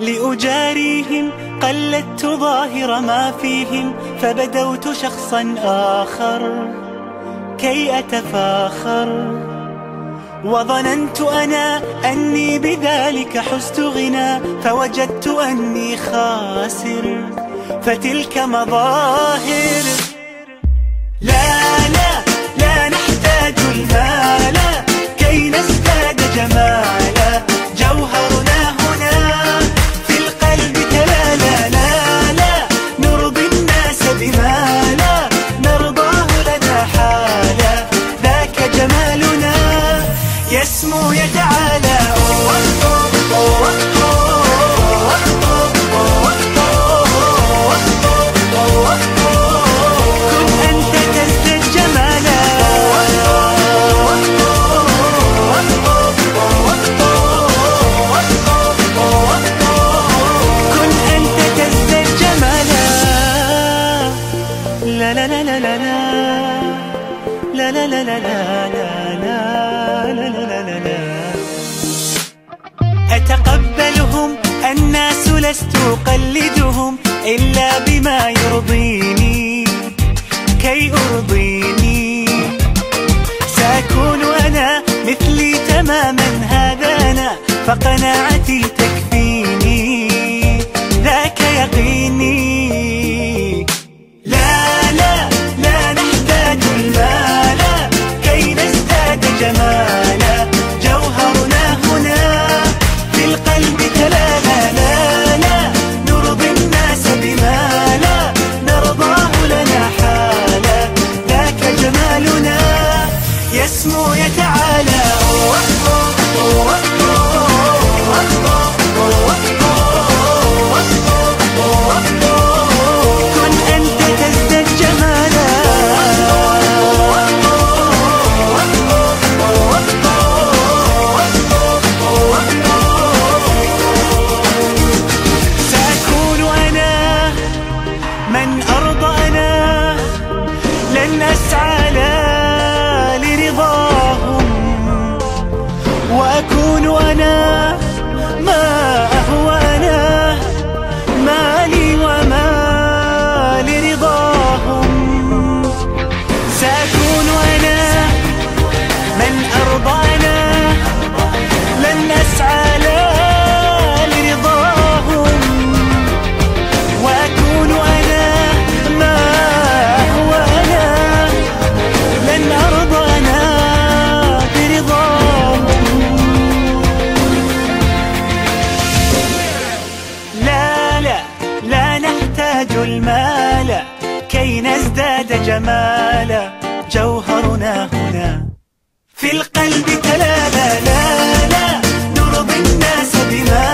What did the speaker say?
لأجاريهم قلدت ظاهر ما فيهم، فبدوت شخصا آخر كي أتفاخر. وظننت أنا أني بذلك حزت غنى، فوجدت أني خاسر، فتلك مظاهر. لا لا لا نحتاج المال كي نزداد جمالا، جوهرنا هنا في القلب تلالا. لا لا نرضي الناس بما لا نرضاه لنا حالا، ذاك جمالنا يسمو يتعالى. لا لا لا لا لا لا لا لا لا لا لا لا لا. أتقبلهم الناس لست أقلدهم إلا بما يرضيني كي أرضيني. سأكون أنا مثلي تماما، هذا أنا فقناعتي تكفيني، ذاك يقيني. جمالا جوهرنا هنا في القلب تلالا. لا لا نرضي الناس بما لا نرضاه لنا حالا، ذاك جمالنا يسمو يتعالى. كن أنت تزداد جمالا. من أرضى أنا لن أسعى لا لرضاهم، وأكون أنا ما أهوى أنا، مالي وما لرضاهم. سأكون أنا من أرضى أنا لن أسعى لا لرضاهم، وأكون أنا ما هو أنا، لن أرضى أنا برضاهم. لا لا لا نحتاج المال كي نزداد جمالا، جوهرنا هنا في القلب تلالا. لا لا نرضي الناس بما